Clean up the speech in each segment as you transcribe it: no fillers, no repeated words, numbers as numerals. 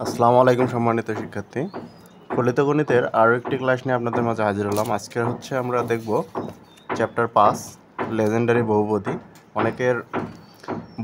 আসসালামু আলাইকুম সম্মানিত শিক্ষার্থী। ফলিত গণিতের আরও একটি ক্লাস নিয়ে আপনাদের মাঝে হাজির হলাম। আজকে আমরা দেখব চ্যাপ্টার 5 লেজেন্ডারি বহুপদী। অনেকের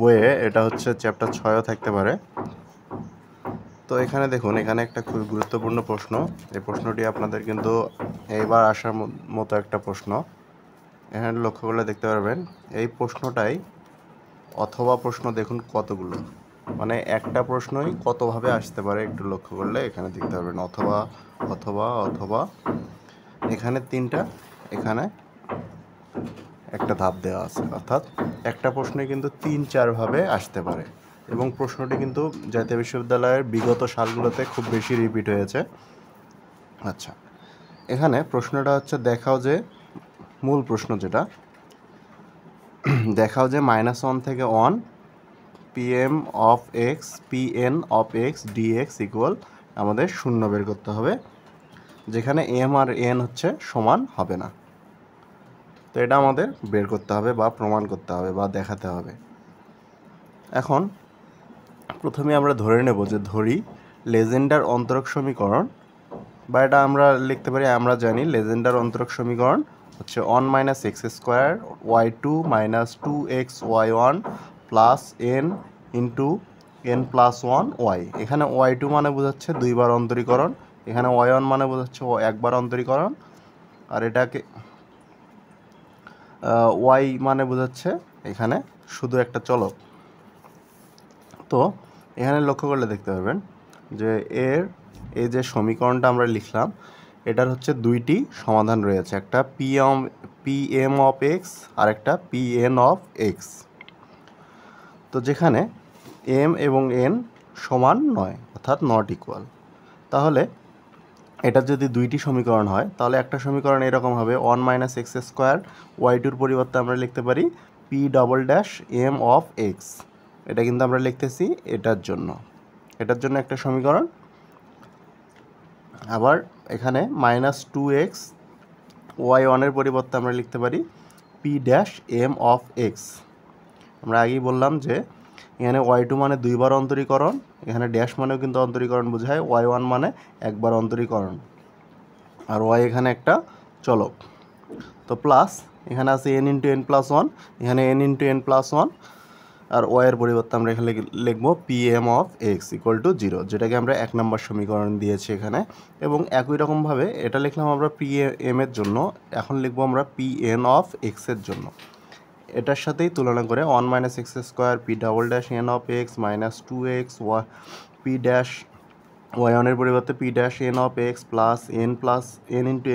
বইয়ে এটা চ্যাপ্টার 6ও থাকতে পারে। তো এখানে দেখুন, এখানে একটা খুব গুরুত্বপূর্ণ প্রশ্ন। এই প্রশ্নটি আপনাদের কিন্তু এইবার আসার মতো একটা প্রশ্ন। এখানে লক্ষ্য করলে দেখতে পারবেন এই প্রশ্নটাই অথবা প্রশ্ন দেখুন কতগুলো, মানে একটা প্রশ্নই কতভাবে আসতে পারে একটু লক্ষ্য করলে এখানে দেখতে পারবেন। অথবা অথবা অথবা এখানে তিনটা, এখানে একটা ধাপ দেওয়া আছে, অর্থাৎ একটা প্রশ্নই কিন্তু 3-4ভাবে আসতে পারে। এবং প্রশ্নটি কিন্তু জাতীয় বিশ্ববিদ্যালয়ের বিগত সালগুলোতে খুব বেশি রিপিট হয়েছে। আচ্ছা, এখানে প্রশ্নটা দেখাও যে, মূল প্রশ্ন যেটা, দেখাও যে -1 থেকে 1 pm of x pn of x dx equal আমাদের শূন্য বের করতে হবে, যেখানে m আর n সমান হবে না। তো এটা আমাদের বের করতে হবে বা প্রমাণ করতে হবে বা দেখাতে হবে। এখন প্রথমে আমরা ধরে নেব যে লেজেন্ডার অন্তরক সমীকরণ, বা এটা আমরা লিখতে পারি, আমরা জানি লেজেন্ডার অন্তরক সমীকরণ 1 - x² y2 - 2x y1 plus n into n+1 y। এখানে y2 মানে বোঝাচ্ছে 2বার অন্তরীকরণ, এখানে y1 মানে বোঝাচ্ছে 1বার অন্তরীকরণ, আর এটাকে y মানে বোঝাচ্ছে এখানে শুধু একটা চলক। তো এখানে লক্ষ্য করলে দেখতে পারবেন যে এই যে সমীকরণটা আমরা লিখলাম, এটার দুইটি সমাধান রয়েছে, একটা pm অফ এক্স আর একটা pn অফ এক্স। তো যেখানে m এবং n সমান নয়, অর্থাৎ নট ইকুয়াল, তাহলে এটা যদি দুইটি সমীকরণ হয় তাহলে একটা সমীকরণ এরকম হবে 1 - x² y2-র পরিবর্তে আমরা লিখতে পারি p⋯m অফ এক্স। এটা কিন্তু আমরা লিখতেছি এটার জন্য একটা সমীকরণ। আবার এখানে -2x y1-এর পরিবর্তে আমরা লিখতে পারি p⋯m অফ এক্স। আমরা আগেই বললাম যে এখানে y2 মানে 2বার অন্তরীকরণ, এখানে ড্যাশ মানেও কিন্তু অন্তরীকরণ বোঝায়, y1 মানে 1বার অন্তরীকরণ, আর y এখানে একটা চলক। তো প্লাস এখানে আছে n × n+1, এখানে n × n+1, আর y এর পরিবর্তে আমরা এখানে লিখব pm of x equal to 0, যেটাকে আমরা 1 নম্বর সমীকরণ দিয়েছি এখানে। এবং একই রকমভাবে এটা লিখলাম আমরা pm এর জন্য, এখন লিখব আমরা pn অফ এক্স এর জন্য। এটার সাথেই তুলনা করে 1 - x² p⋯n of x -2x y1-এর পরিবর্তে p⋯n of x plus n ×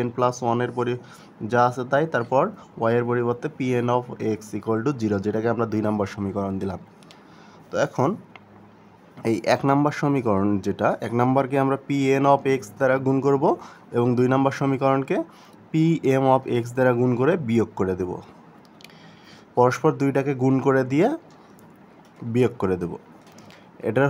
n+1-এর যা আছে তাই, তারপর y এর পরিবর্তে pn of x equal to 0, যেটাকে আমরা 2 নম্বর সমীকরণ দিলাম। তো এখন এই 1 নম্বর সমীকরণ, যেটা 1 নম্বরকে আমরা pn অফ এক্স দ্বারা গুণ করব এবং 2 নম্বর সমীকরণকে pm অফ এক্স দ্বারা গুণ করে বিয়োগ করে দেব, পরস্পর দুইটাকে গুণ করে দিয়ে বিয়োগ করে দেব। এটা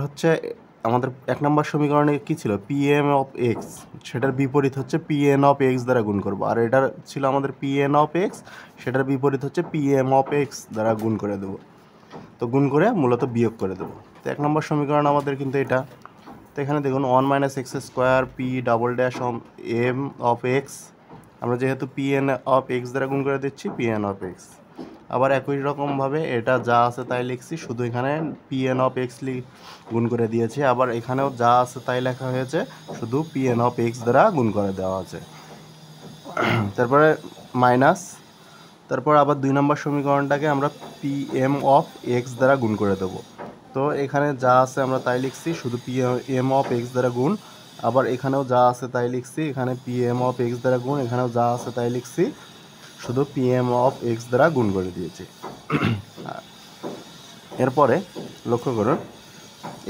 আমাদের 1 নম্বর সমীকরণে কি ছিল, pm অফ এক্স, সেটার বিপরীত pn অফ এক্স দ্বারা গুণ করব, আর এটা ছিল আমাদের pn অফ এক্স, সেটার বিপরীত pm অফ এক্স দ্বারা গুণ করে দেব। তো গুণ করে মূলত বিয়োগ করে দেব। তো 1 নম্বর সমীকরণ আমাদের কিন্তু এটা। তো এখানে দেখুন 1 - x² p⋯m অফ এক্স, আমরা যেহেতু pn অফ এক্স দ্বারা গুণ করে দিচ্ছি pn অফ এক্স। আবার একই রকমভাবে এটা যা আছে তাই লিখছি, শুধু এখানে pn অফ এক্স গুণ করে দিয়েছি, আবার এখানেও যা আছে তাই লেখা হয়েছে, শুধু pn অফ এক্স দ্বারা গুণ করে দেওয়া আছে। তারপরে মাইনাস, তারপর আবার 2 নম্বর সমীকরণটাকে আমরা pm অফ এক্স দ্বারা গুণ করে দেবো। তো এখানে যা আছে আমরা তাই লিখছি, শুধু pm অফ এক্স দ্বারা গুণ, আবার এখানেও যা আছে তাই লিখছি, এখানে pm অফ এক্স দ্বারা গুণ, এখানেও যা আছে তাই লিখছি, শুধু pm অফ এক্স দ্বারা গুণ করে দিয়েছি। এরপরে লক্ষ্য করুন,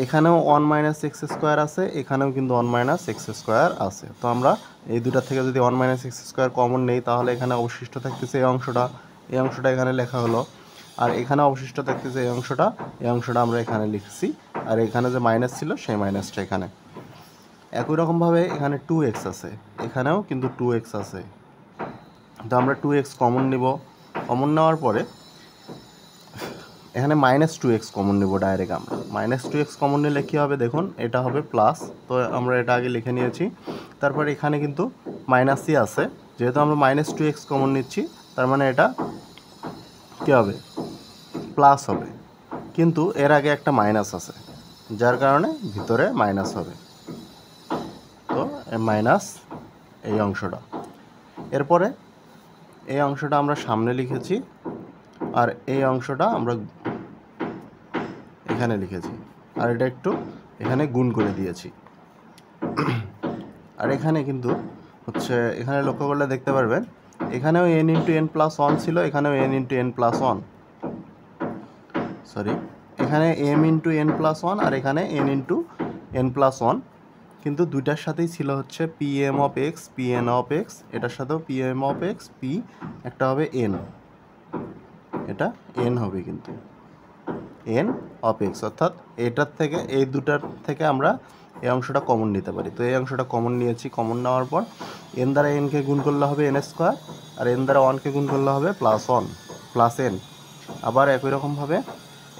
এখানেও 1 - x² আছে, এখানেও কিন্তু 1 - x² আছে। তো আমরা এই দুটা থেকে যদি 1 - x² কমন নেই, তাহলে এখানে অবশিষ্ট থাকতেছে এই অংশটা, এখানে লেখা হলো, আর এখানে অবশিষ্ট থাকতেছে এই অংশটা আমরা এখানে লিখছি, আর এখানে যে মাইনাস ছিল সেই মাইনাসটা এখানে। একই রকমভাবে এখানে 2x আছে, এখানেও কিন্তু 2x আছে। তো আমরা 2x কমন নিব, কমন নেওয়ার পরে এখানে -2x কমন নেব ডাইরেক্ট আমরা। -2x কমন নিলে কী হবে দেখুন, এটা হবে প্লাস, তো আমরা এটা আগে লিখে নিয়েছি। তারপর এখানে কিন্তু মাইনাসই আছে, যেহেতু আমরা -2x কমন নিচ্ছি তার মানে এটা কী হবে, প্লাস হবে, কিন্তু এর আগে একটা মাইনাস আছে যার কারণে ভিতরে মাইনাস হবে। তো মাইনাস এই অংশটা, এরপরে এই অংশটা আমরা সামনে লিখেছি আর এই অংশটা আমরা এখানে লিখেছি, আর এটা একটু এখানে গুণ করে দিয়েছি। আর এখানে কিন্তু হচ্ছে, এখানে লক্ষ্য করলে দেখতে পারবেন এখানেও n × n+1 ছিল, এখানেও n × n+1, সরি এখানে m × n+1 আর এখানে n × n+1, কিন্তু দুইটার সাথেই ছিল হচ্ছে Pm(x), Pn(x), এটার সাথেও Pm(x), P একটা হবে n, এটা n হবে কিন্তু n(x), অর্থাৎ এটার থেকে, এই দুটার থেকে আমরা এই অংশটা কমন নিতে পারি। তো এই অংশটা কমন নিয়েছি, কমন নেওয়ার পর n দ্বারা n-কে গুণ করলে হবে n² আর n দ্বারা 1-কে গুণ করলে হবে +n। আবার একই রকমভাবে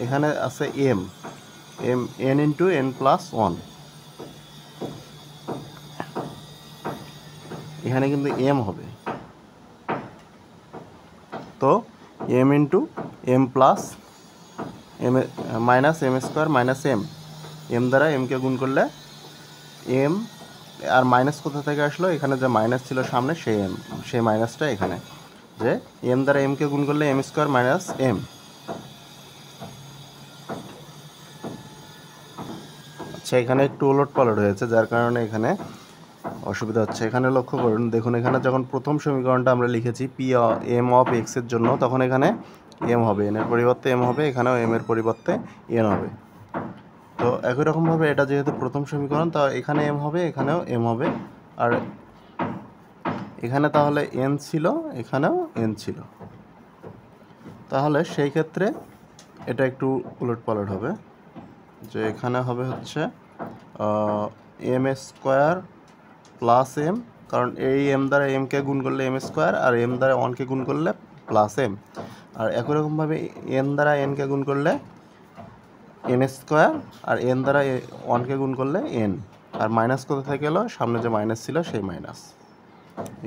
এখানে আছে n × n+1, এখানে কিন্তু m হবে, তো m × m -m² m দ্বারা m-কে গুণ করলে m, আর মাইনাস কোথা থেকে আসলো, এখানে যে মাইনাস ছিল সামনে সেই মাইনাসটা এখানে, যে m দ্বারা m-কে গুণ করলে m² - m। আচ্ছা, এখানে একটু ওলটপালট হয়েছে যার কারণে এখানে অসুবিধা হচ্ছে। এখানে লক্ষ্য করুন, দেখুন এখানে যখন প্রথম সমীকরণটা আমরা লিখেছি Pm(x) এর জন্য, তখন এখানে m হবে, n এর পরিবর্তে m হবে, এখানেও m এর পরিবর্তে n হবে। তো একই রকমভাবে এটা যেহেতু প্রথম সমীকরণ, তা এখানে m হবে, এখানেও m হবে, আর এখানে তাহলে n ছিল, এখানেও n ছিল, তাহলে সেই ক্ষেত্রে এটা একটু উলটপালট হবে, যে এখানে হবে হচ্ছে m² + m, কারণ এই m দ্বারা m-কে গুণ করলে m² আর m দ্বারা 1-কে গুণ করলে +m, আর একই রকমভাবে n দ্বারা n-কে গুণ করলে n² আর n দ্বারা 1-কে গুণ করলে n, আর মাইনাস কোথা থেকে এলো, সামনে যে মাইনাস ছিল সেই মাইনাস, =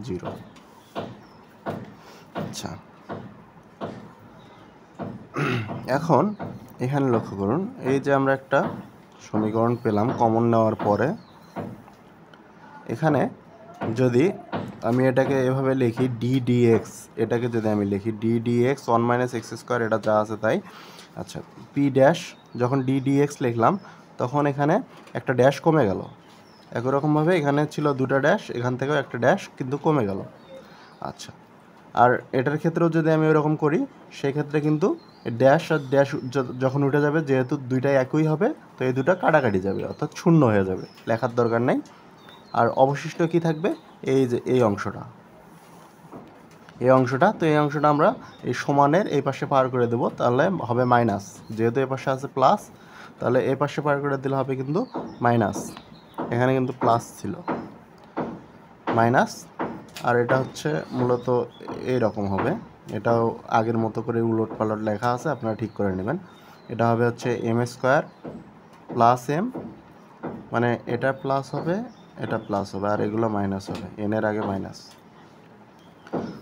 0। আচ্ছা, এখন এখানে লক্ষ্য করুন, এই যে আমরা একটা সমীকরণ পেলাম কমন নেওয়ার পরে, এখানে যদি আমি এটাকে এভাবে লিখি d(dx), এটাকে যদি আমি লিখি d(dx) 1 - x², এটা যা আছে তাই। আচ্ছা, p' যখন d(dx) লিখলাম তখন এখানে একটা ড্যাশ কমে গেল, একই রকমভাবে এখানে ছিল দুটা ড্যাশ, এখান থেকেও একটা ড্যাশ কিন্তু কমে গেল। আচ্ছা, আর এটার ক্ষেত্রেও যদি আমি ওরকম করি, সেই ক্ষেত্রে কিন্তু ড্যাশ আর ড্যাশ যখন উঠে যাবে, যেহেতু দুইটাই একই হবে, তো এই দুটো কাটাকাটি যাবে, অর্থাৎ শূন্য হয়ে যাবে, লেখার দরকার নেই। আর অবশিষ্ট কি থাকবে, এই যে এই অংশটা, তো এই অংশটা আমরা এই সমানের এই পাশে পার করে দেবো, তাহলে হবে মাইনাস, যেহেতু এই পাশে আছে প্লাস, তাহলে এই পাশে পার করে দিলে হবে কিন্তু মাইনাস, এখানে কিন্তু প্লাস ছিল, মাইনাস, আর এটা হচ্ছে মূলত এই রকম হবে, এটাও আগের মতো করে উলটপালট লেখা আছে, আপনারা ঠিক করে নেবেন। এটা হবে হচ্ছে m² + m, মানে এটা প্লাস হবে, এটা প্লাস হবে, আর এগুলো মাইনাস হবে, n এর আগে মাইনাস।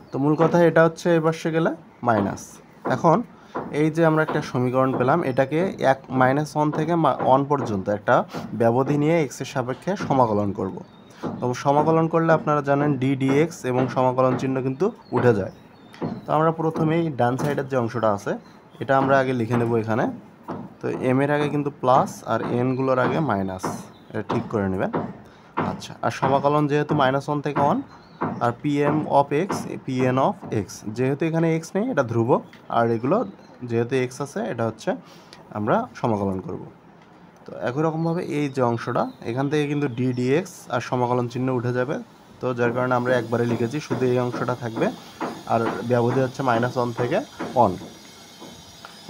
তো মূল কথা এটা হচ্ছে এই পাশে গেলে মাইনাস। এখন এই যে আমরা একটা সমীকরণ পেলাম, এটাকে -1 থেকে 1 পর্যন্ত একটা ব্যবধি নিয়ে x এর সাপেক্ষে সমাকলন করব। তো সমাকলন করলে আপনারা জানেন d(dx) এবং সমাকলন চিহ্ন কিন্তু উঠে যায়। তো আমরা প্রথমেই ডান সাইডের যে অংশটা আছে এটা আমরা আগে লিখে নেব এখানে। তো m এর আগে কিন্তু প্লাস আর n-গুলোর আগে মাইনাস, এটা ঠিক করে নেবেন। আচ্ছা, আর সমাকলন যেহেতু -1 থেকে 1, আর Pm(x), Pn(x), যেহেতু এখানে x নেই, এটা ধ্রুবক, আর এগুলো যেহেতু x আছে, এটা হচ্ছে আমরা সমাকলন করব। তো একই রকমভাবে এই যে অংশটা, এখান থেকে কিন্তু d(dx) আর সমাকলন চিহ্ন উঠে যাবে, তো যার কারণে আমরা একবারে লিখেছি, শুধু এই অংশটা থাকবে, আর ব্যবধি হচ্ছে -1 থেকে 1।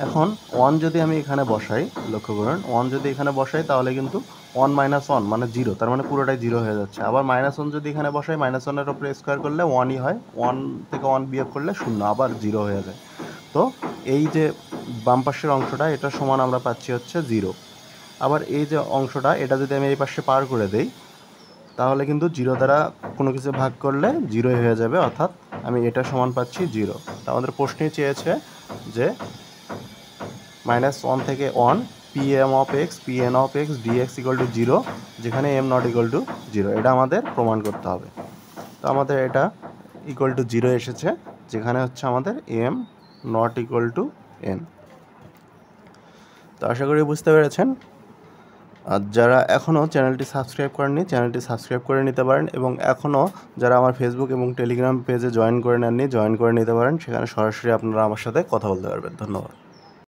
এখন 1 যদি আমি এখানে বসাই, লক্ষ্য করুন 1 যদি এখানে বসাই তাহলে কিন্তু 1 - 1 মানে 0, তার মানে পুরোটাই 0 হয়ে যাচ্ছে। আবার -1 যদি এখানে বসাই, -1 এর উপরে স্কোয়ার করলে 1ই হয়, 1 থেকে 1 বিয়োগ করলে 0, আবার 0 হয়ে যায়। তো এই যে বাম পাশের অংশটা এটা সমান আমরা পাচ্ছি হচ্ছে 0। আবার এই যে অংশটা এটা যদি আমি এই পাশে পার করে দেই তাহলে কিন্তু 0 দ্বারা কোনো কিছু ভাগ করলে 0 হয়ে যাবে, অর্থাৎ আমি এটা সমান পাচ্ছি 0। তা আমাদের প্রশ্নে চেয়েছে যে -1 থেকে 1 pm of x pn of x dx = 0, যেখানে m not equal to 0, এটা আমাদের প্রমাণ করতে হবে। তো আমাদের এটা ইকুয়াল টু 0 এসেছে, যেখানে হচ্ছে আমাদের m not equal to n। তো আশা করি বুঝতে পেরেছেন। আর যারা এখনও চ্যানেলটি সাবস্ক্রাইব করেননি চ্যানেলটি সাবস্ক্রাইব করে নিতে পারেন, এবং এখনও যারা আমার ফেসবুক এবং টেলিগ্রাম পেজে জয়েন করে নেননি জয়েন করে নিতে পারেন, সেখানে সরাসরি আপনারা আমার সাথে কথা বলতে পারবেন। ধন্যবাদ।